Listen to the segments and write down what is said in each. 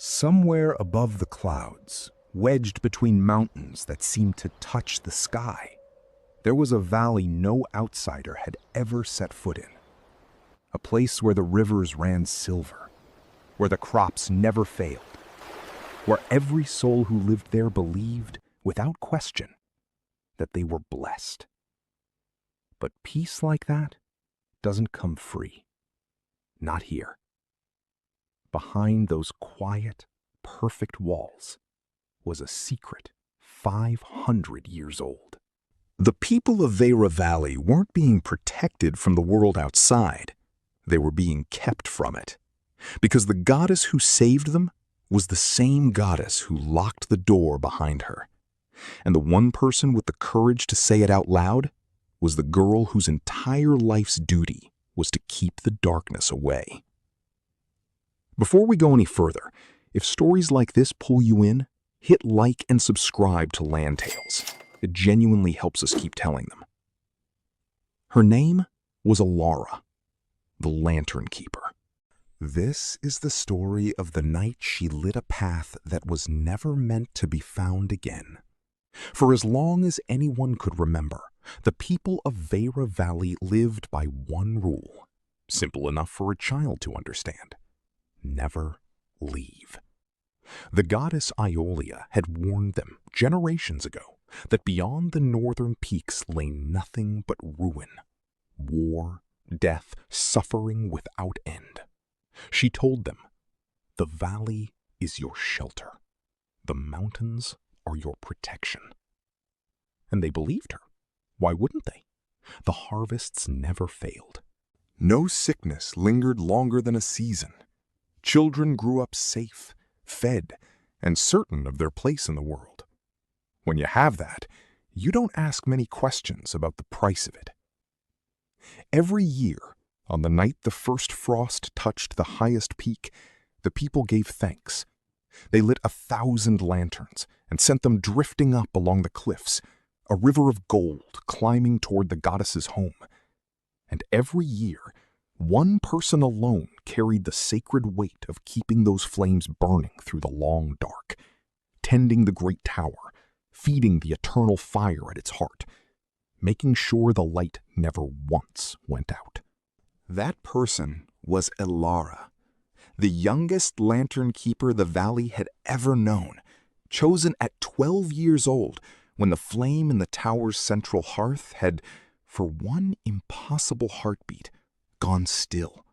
Somewhere above the clouds, wedged between mountains that seemed to touch the sky, there was a valley no outsider had ever set foot in. A place where the rivers ran silver, where the crops never failed, where every soul who lived there believed, without question, that they were blessed. But peace like that doesn't come free. Not here. Behind those quiet, perfect walls was a secret 500 years old. The people of Elara Valley weren't being protected from the world outside. They were being kept from it. Because the goddess who saved them was the same goddess who locked the door behind her. And the one person with the courage to say it out loud was the girl whose entire life's duty was to keep the darkness away. Before we go any further, if stories like this pull you in, hit like and subscribe to Land Tales. It genuinely helps us keep telling them. Her name was Elara, the Lantern Keeper. This is the story of the night she lit a path that was never meant to be found again. For as long as anyone could remember, the people of Elara Valley lived by one rule, simple enough for a child to understand: never leave. The goddess Iolia had warned them generations ago that beyond the northern peaks lay nothing but ruin, war, death, suffering without end. She told them, "The valley is your shelter. The mountains are your protection." And they believed her. Why wouldn't they? The harvests never failed. No sickness lingered longer than a season. Children grew up safe, fed, and certain of their place in the world. When you have that, you don't ask many questions about the price of it. Every year, on the night the first frost touched the highest peak, the people gave thanks. They lit 1,000 lanterns and sent them drifting up along the cliffs, a river of gold climbing toward the goddess's home. And every year, one person alone carried the sacred weight of keeping those flames burning through the long dark, tending the great tower, feeding the eternal fire at its heart, making sure the light never once went out. That person was Elara, the youngest lantern keeper the valley had ever known, chosen at 12 years old when the flame in the tower's central hearth had, for one impossible heartbeat, gone still,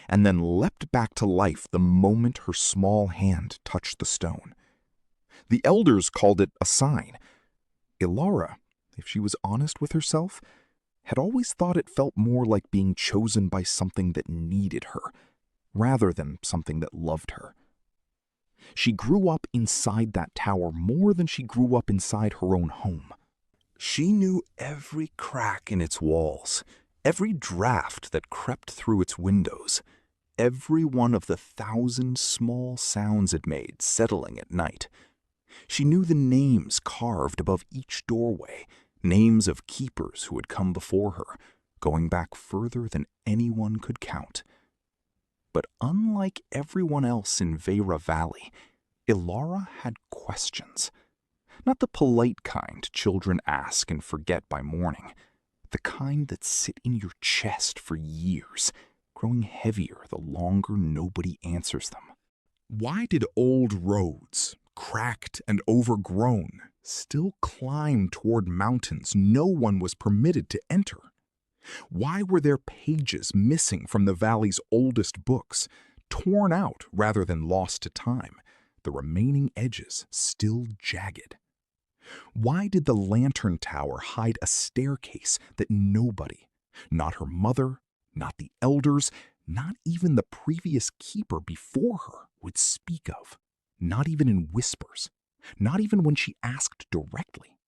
and then leapt back to life the moment her small hand touched the stone. The elders called it a sign. Elara, if she was honest with herself, had always thought it felt more like being chosen by something that needed her, rather than something that loved her. She grew up inside that tower more than she grew up inside her own home. She knew every crack in its walls, every draft that crept through its windows, every one of the 1,000 small sounds it made settling at night. She knew the names carved above each doorway, names of keepers who had come before her, going back further than anyone could count. But unlike everyone else in Elara Valley, Elara had questions. Not the polite kind children ask and forget by morning, the kind that sit in your chest for years, growing heavier the longer nobody answers them. Why did old roads, cracked and overgrown, still climb toward mountains no one was permitted to enter? Why were there pages missing from the valley's oldest books, torn out rather than lost to time, the remaining edges still jagged? Why did the lantern tower hide a staircase that nobody, not her mother, not the elders, not even the previous keeper before her, would speak of? Not even in whispers, not even when she asked directly.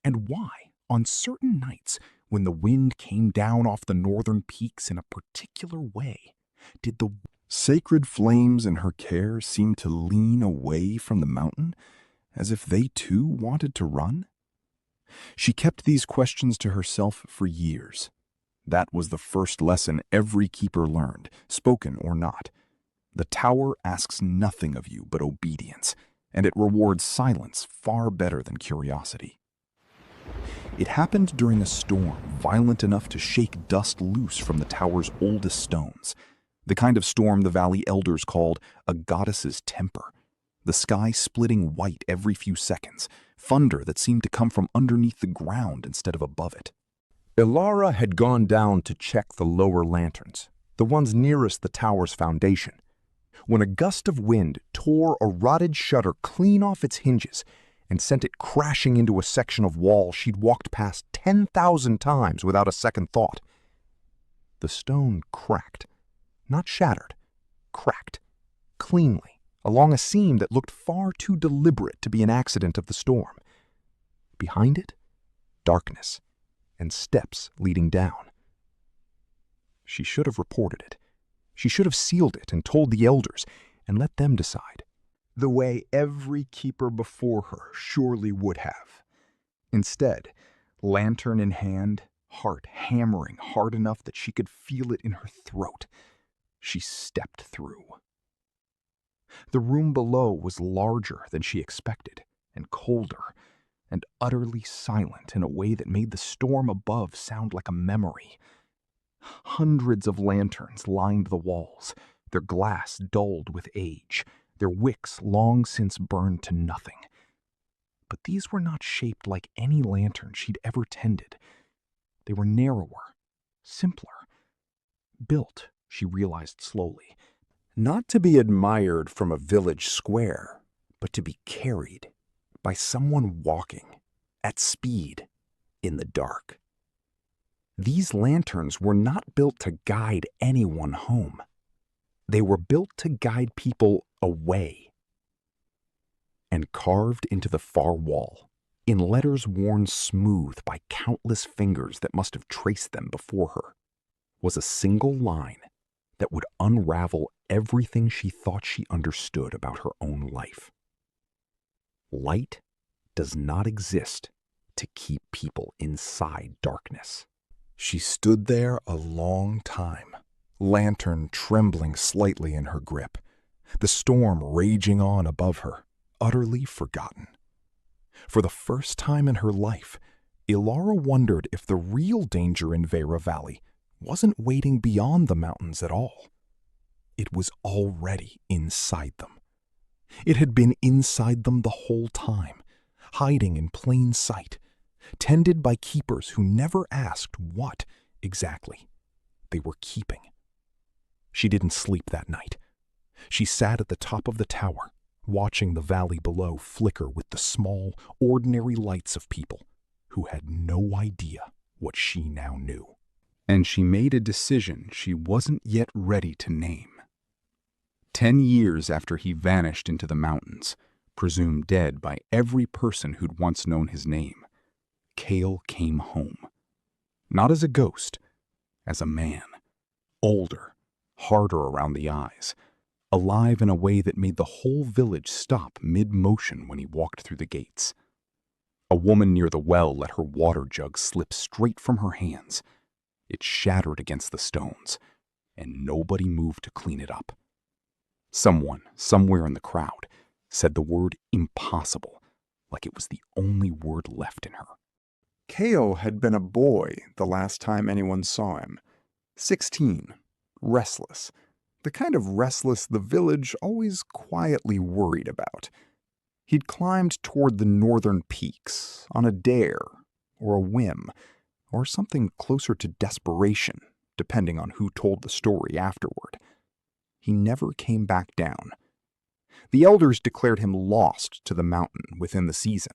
And why, on certain nights, when the wind came down off the northern peaks in a particular way, did the sacred flames in her care seem to lean away from the mountain, as if they too wanted to run? She kept these questions to herself for years. That was the first lesson every keeper learned, spoken or not. The tower asks nothing of you but obedience, and it rewards silence far better than curiosity. It happened during a storm violent enough to shake dust loose from the tower's oldest stones, the kind of storm the valley elders called a goddess's temper, the sky splitting white every few seconds, thunder that seemed to come from underneath the ground instead of above it. Elara had gone down to check the lower lanterns, the ones nearest the tower's foundation, when a gust of wind tore a rotted shutter clean off its hinges and sent it crashing into a section of wall she'd walked past 10,000 times without a second thought. The stone cracked, not shattered, cracked, cleanly, along a seam that looked far too deliberate to be an accident of the storm. Behind it, darkness and steps leading down. She should have reported it. She should have sealed it and told the elders and let them decide, the way every keeper before her surely would have. Instead, lantern in hand, heart hammering hard enough that she could feel it in her throat, she stepped through. The room below was larger than she expected, and colder, and utterly silent in a way that made the storm above sound like a memory. Hundreds of lanterns lined the walls, their glass dulled with age, their wicks long since burned to nothing. But these were not shaped like any lantern she'd ever tended. They were narrower, simpler, built, she realized slowly, not to be admired from a village square, but to be carried by someone walking at speed in the dark. These lanterns were not built to guide anyone home. They were built to guide people away. And carved into the far wall, in letters worn smooth by countless fingers that must have traced them before her, was a single line that would unravel everything she thought she understood about her own life. Light does not exist to keep people inside darkness. She stood there a long time, lantern trembling slightly in her grip, the storm raging on above her, utterly forgotten. For the first time in her life, Elara wondered if the real danger in Vera Valley wasn't waiting beyond the mountains at all. It was already inside them. It had been inside them the whole time, hiding in plain sight, tended by keepers who never asked what, exactly, they were keeping. She didn't sleep that night. She sat at the top of the tower, watching the valley below flicker with the small, ordinary lights of people who had no idea what she now knew. And she made a decision she wasn't yet ready to name. 10 years after he vanished into the mountains, presumed dead by every person who'd once known his name, Kale came home. Not as a ghost, as a man. Older, harder around the eyes, alive in a way that made the whole village stop mid-motion when he walked through the gates. A woman near the well let her water jug slip straight from her hands. It shattered against the stones, and nobody moved to clean it up. Someone, somewhere in the crowd, said the word impossible, like it was the only word left in her. Kale had been a boy the last time anyone saw him. 16, restless, the kind of restless the village always quietly worried about. He'd climbed toward the northern peaks on a dare, or a whim, or something closer to desperation, depending on who told the story afterward. He never came back down. The elders declared him lost to the mountain within the season,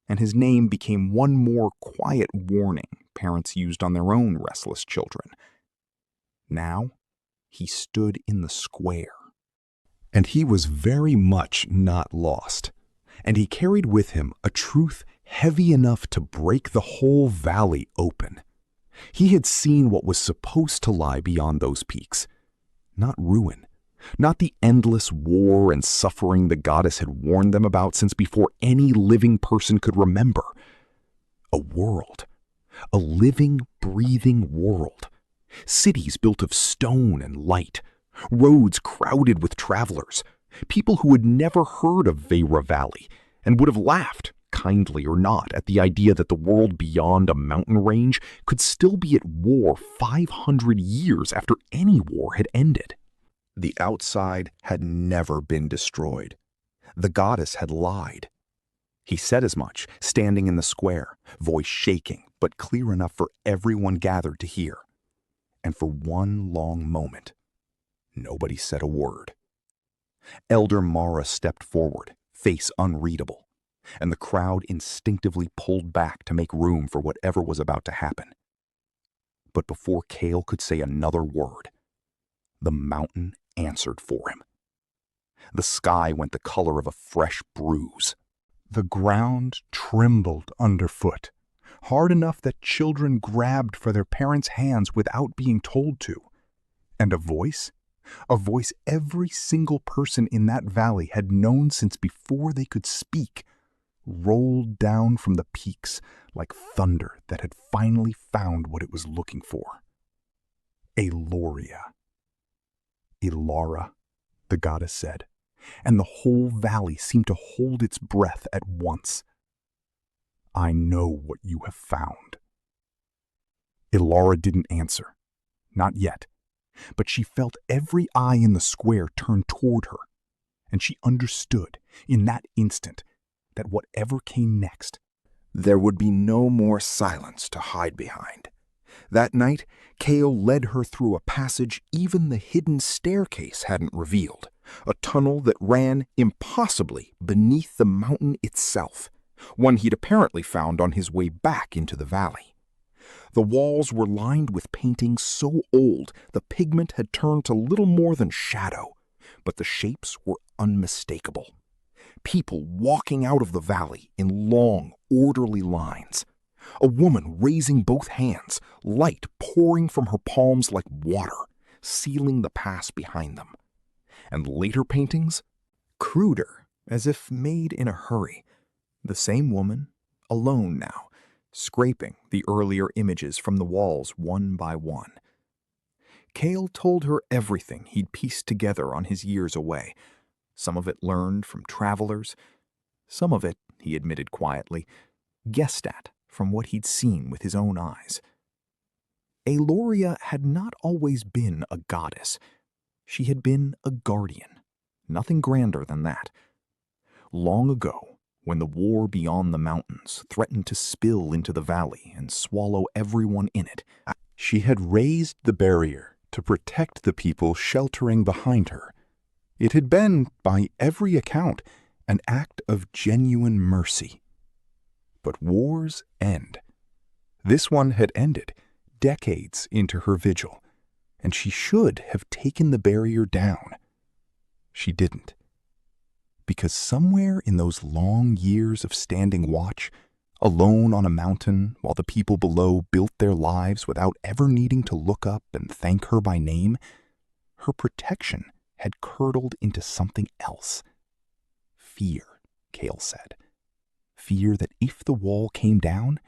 and his name became one more quiet warning parents used on their own restless children. Now, he stood in the square. And he was very much not lost, and he carried with him a truth heavy enough to break the whole valley open. He had seen what was supposed to lie beyond those peaks. Not ruin, not the endless war and suffering the goddess had warned them about since before any living person could remember. A world, a living, breathing world. Cities built of stone and light, roads crowded with travelers, people who had never heard of Vera Valley and would have laughed, kindly or not, at the idea that the world beyond a mountain range could still be at war 500 years after any war had ended. The outside had never been destroyed. The goddess had lied. He said as much, standing in the square, voice shaking, but clear enough for everyone gathered to hear. And for one long moment, nobody said a word. Elder Mara stepped forward, face unreadable, and the crowd instinctively pulled back to make room for whatever was about to happen. But before Cale could say another word, the mountain answered for him. The sky went the color of a fresh bruise. The ground trembled underfoot, hard enough that children grabbed for their parents' hands without being told to. And a voice every single person in that valley had known since before they could speak, rolled down from the peaks like thunder that had finally found what it was looking for. Elara. Elara, the goddess said, and the whole valley seemed to hold its breath at once. I know what you have found. Elara didn't answer, not yet, but she felt every eye in the square turn toward her, and she understood in that instant that whatever came next, there would be no more silence to hide behind. That night, Cale led her through a passage even the hidden staircase hadn't revealed, a tunnel that ran impossibly beneath the mountain itself, one he'd apparently found on his way back into the valley. The walls were lined with paintings so old the pigment had turned to little more than shadow, but the shapes were unmistakable. People walking out of the valley in long, orderly lines. A woman raising both hands, light pouring from her palms like water, sealing the pass behind them. And later paintings, cruder, as if made in a hurry. The same woman, alone now, scraping the earlier images from the walls one by one. Cale told her everything he'd pieced together on his years away. Some of it learned from travelers. Some of it, he admitted quietly, guessed at from what he'd seen with his own eyes. Elara had not always been a goddess. She had been a guardian, nothing grander than that. Long ago, when the war beyond the mountains threatened to spill into the valley and swallow everyone in it, she had raised the barrier to protect the people sheltering behind her. It had been, by every account, an act of genuine mercy. But wars end. This one had ended decades into her vigil, and she should have taken the barrier down. She didn't. Because somewhere in those long years of standing watch, alone on a mountain while the people below built their lives without ever needing to look up and thank her by name, her protection had curdled into something else. Fear, Cale said. Fear that if the wall came down,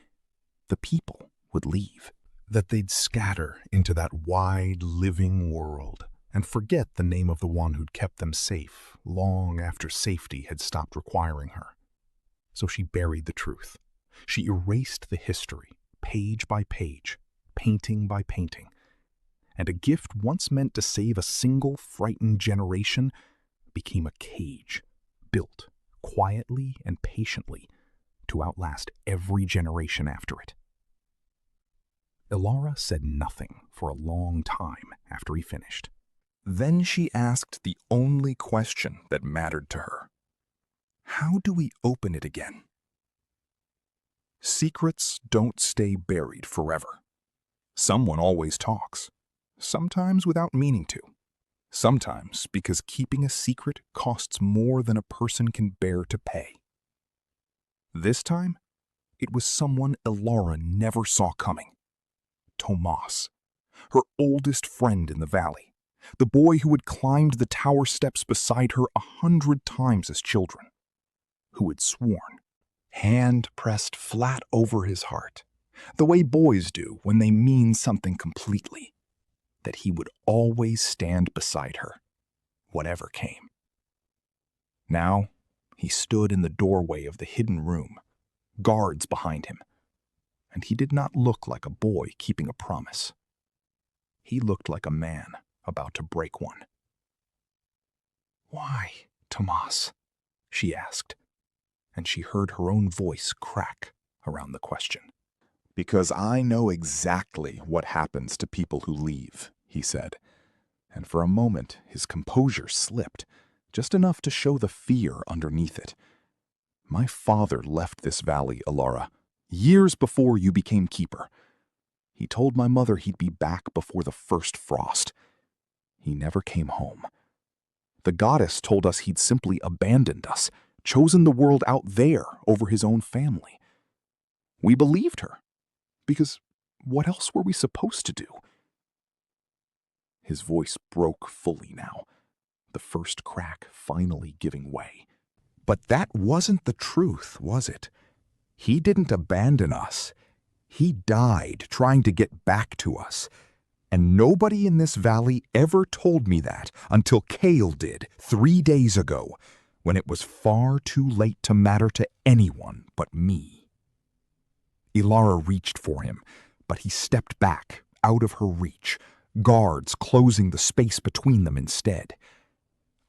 the people would leave. That they'd scatter into that wide, living world and forget the name of the one who'd kept them safe long after safety had stopped requiring her. So she buried the truth. She erased the history, page by page, painting by painting. And a gift once meant to save a single frightened generation became a cage, built quietly and patiently to outlast every generation after it. Elara said nothing for a long time after he finished. Then she asked the only question that mattered to her. How do we open it again? Secrets don't stay buried forever. Someone always talks, sometimes without meaning to. Sometimes because keeping a secret costs more than a person can bear to pay. This time, it was someone Elara never saw coming. Tomas, her oldest friend in the valley, the boy who had climbed the tower steps beside her 100 times as children, who had sworn, hand pressed flat over his heart, the way boys do when they mean something completely. that he would always stand beside her, whatever came. Now, he stood in the doorway of the hidden room, guards behind him, and he did not look like a boy keeping a promise. He looked like a man about to break one. "Why, Tomas?" she asked, and she heard her own voice crack around the question. "Because I know exactly what happens to people who leave," he said, and for a moment his composure slipped, just enough to show the fear underneath it. "My father left this valley, Elara, years before you became keeper. He told my mother he'd be back before the first frost. He never came home. The goddess told us he'd simply abandoned us, chosen the world out there over his own family. We believed her, because what else were we supposed to do?" His voice broke fully now, the first crack finally giving way. "But that wasn't the truth, was it? He didn't abandon us. He died trying to get back to us. And nobody in this valley ever told me that until Kale did 3 days ago, when it was far too late to matter to anyone but me." Elara reached for him, but he stepped back, out of her reach, guards closing the space between them instead.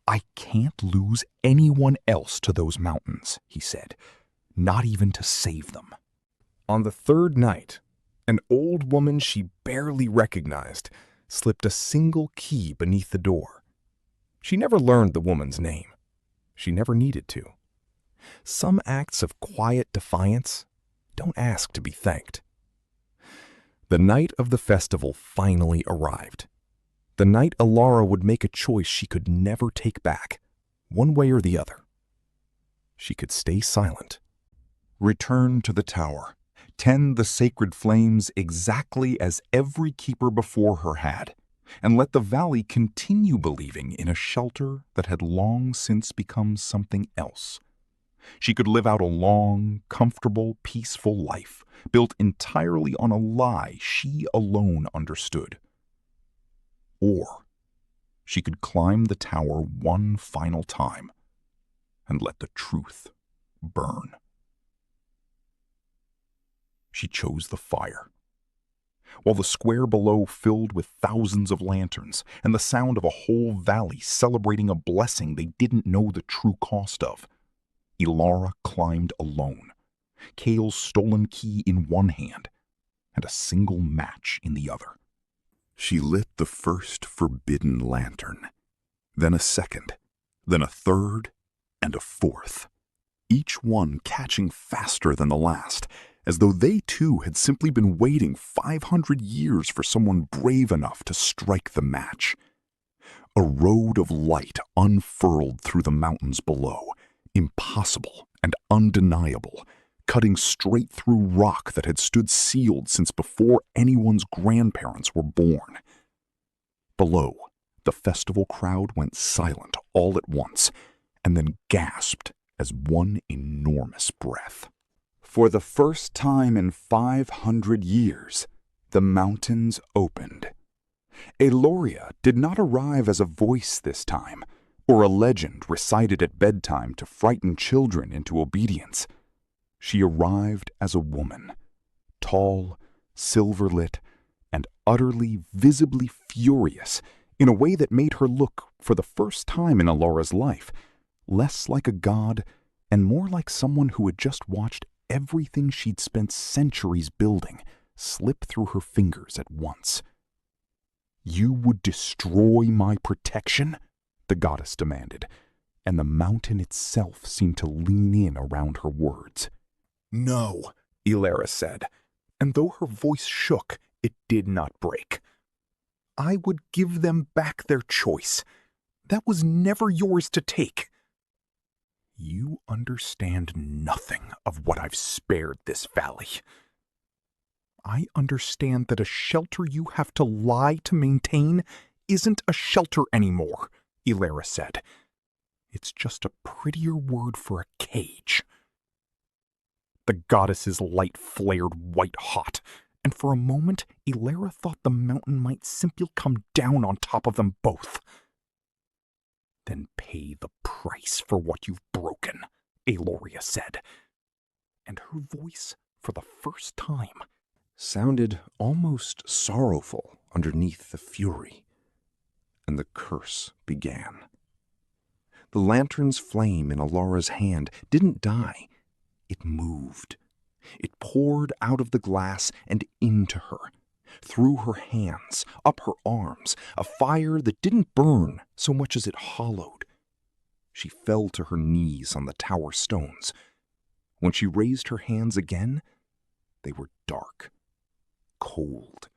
"I can't lose anyone else to those mountains," he said, "not even to save them." On the third night, an old woman she barely recognized slipped a single key beneath the door. She never learned the woman's name. She never needed to. Some acts of quiet defiance don't ask to be thanked. The night of the festival finally arrived. The night Elara would make a choice she could never take back, one way or the other. She could stay silent, return to the tower, tend the sacred flames exactly as every keeper before her had, and let the valley continue believing in a shelter that had long since become something else. She could live out a long, comfortable, peaceful life, built entirely on a lie she alone understood. Or she could climb the tower one final time and let the truth burn. She chose the fire. While the square below filled with thousands of lanterns and the sound of a whole valley celebrating a blessing they didn't know the true cost of, Elara climbed alone, Kale's stolen key in one hand and a single match in the other. She lit the first forbidden lantern, then a second, then a third, and a fourth, each one catching faster than the last, as though they too had simply been waiting 500 years for someone brave enough to strike the match. A road of light unfurled through the mountains below, impossible and undeniable, cutting straight through rock that had stood sealed since before anyone's grandparents were born. Below, the festival crowd went silent all at once, and then gasped as one enormous breath. For the first time in 500 years, the mountains opened. Elara did not arrive as a voice this time, or a legend recited at bedtime to frighten children into obedience. She arrived as a woman, tall, silver-lit, and utterly, visibly furious in a way that made her look, for the first time in Elara's life, less like a god and more like someone who had just watched everything she'd spent centuries building slip through her fingers at once. "You would destroy my protection?" the goddess demanded, and the mountain itself seemed to lean in around her words. "No," Elara said, and though her voice shook, it did not break. "I would give them back their choice. That was never yours to take." "You understand nothing of what I've spared this valley. I understand that a shelter you have to lie to maintain isn't a shelter anymore," Elara said. "It's just a prettier word for a cage." The goddess's light flared white-hot, and for a moment Elara thought the mountain might simply come down on top of them both. "Then pay the price for what you've broken," Eloria said, and her voice, for the first time, sounded almost sorrowful underneath the fury, and the curse began. The lantern's flame in Elara's hand didn't die. It moved. It poured out of the glass and into her, through her hands, up her arms, a fire that didn't burn so much as it hollowed. She fell to her knees on the tower stones. When she raised her hands again, they were dark, cold,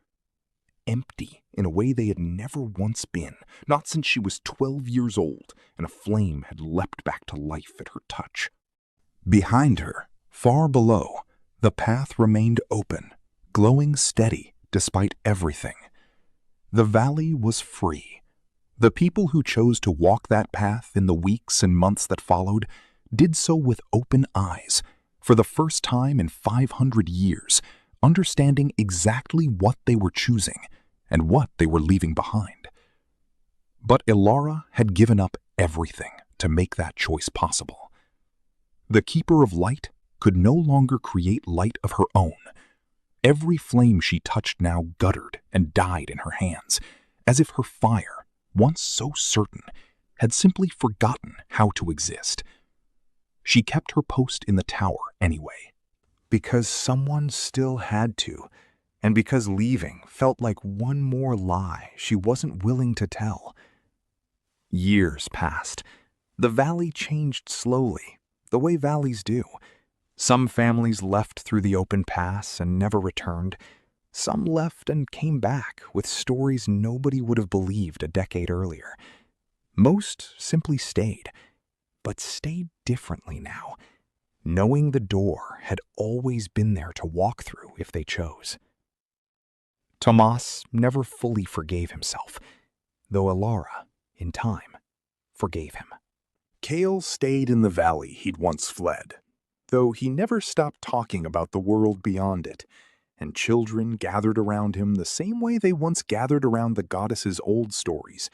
empty in a way they had never once been, not since she was 12 years old and a flame had leapt back to life at her touch. Behind her, far below, the path remained open, glowing steady despite everything. The valley was free. The people who chose to walk that path in the weeks and months that followed did so with open eyes, for the first time in 500 years, understanding exactly what they were choosing and what they were leaving behind. But Elara had given up everything to make that choice possible. The Keeper of Light could no longer create light of her own. Every flame she touched now guttered and died in her hands, as if her fire, once so certain, had simply forgotten how to exist. She kept her post in the tower anyway, because someone still had to, and because leaving felt like one more lie she wasn't willing to tell. Years passed. The valley changed slowly, the way valleys do. Some families left through the open pass and never returned. Some left and came back with stories nobody would have believed a decade earlier. Most simply stayed, but stayed differently now, knowing the door had always been there to walk through if they chose. Tomas never fully forgave himself, though Elara, in time, forgave him. Kale stayed in the valley he'd once fled, though he never stopped talking about the world beyond it, and children gathered around him the same way they once gathered around the goddess's old stories,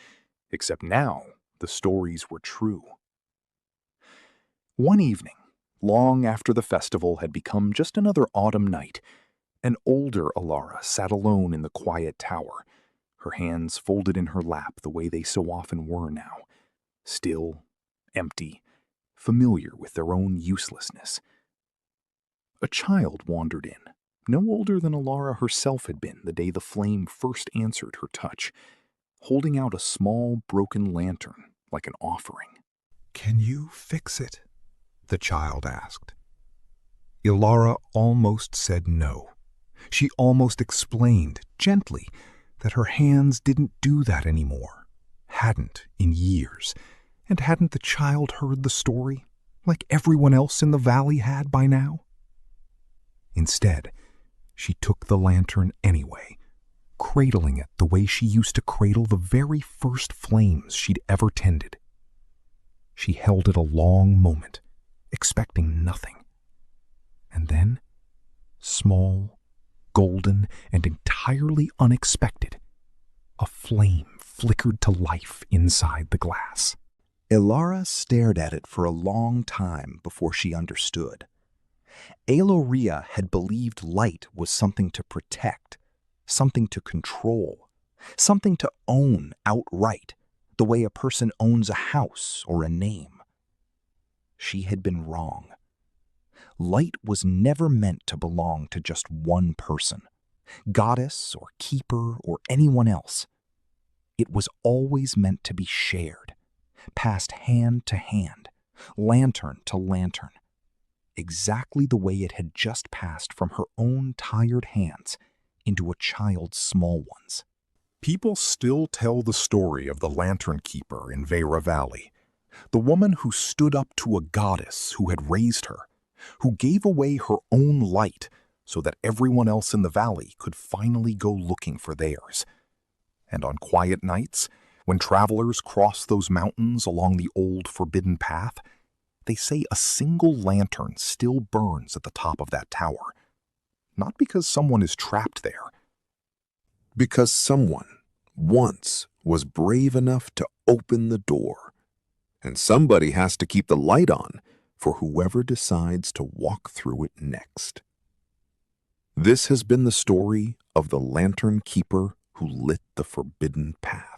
except now the stories were true. One evening, long after the festival had become just another autumn night, an older Elara sat alone in the quiet tower, her hands folded in her lap the way they so often were now, still, empty, familiar with their own uselessness. A child wandered in, no older than Elara herself had been the day the flame first answered her touch, holding out a small broken lantern like an offering. "Can you fix it?" the child asked. Elara almost said no. She almost explained, gently, that her hands didn't do that anymore, hadn't in years, and hadn't the child heard the story, like everyone else in the valley had by now? Instead, she took the lantern anyway, cradling it the way she used to cradle the very first flames she'd ever tended. She held it a long moment, expecting nothing. And then, small, golden, and entirely unexpected, a flame flickered to life inside the glass. Elara stared at it for a long time before she understood. Eloria had believed light was something to protect, something to control, something to own outright, the way a person owns a house or a name. She had been wrong. Light was never meant to belong to just one person, goddess or keeper or anyone else. It was always meant to be shared, passed hand to hand, lantern to lantern, exactly the way it had just passed from her own tired hands into a child's small ones. People still tell the story of the lantern keeper in Vera Valley, the woman who stood up to a goddess who had raised her, who gave away her own light so that everyone else in the valley could finally go looking for theirs. And on quiet nights, when travelers cross those mountains along the old forbidden path, they say a single lantern still burns at the top of that tower. not because someone is trapped there. Because someone once was brave enough to open the door, and somebody has to keep the light on for whoever decides to walk through it next. This has been the story of the lantern keeper who lit the forbidden path.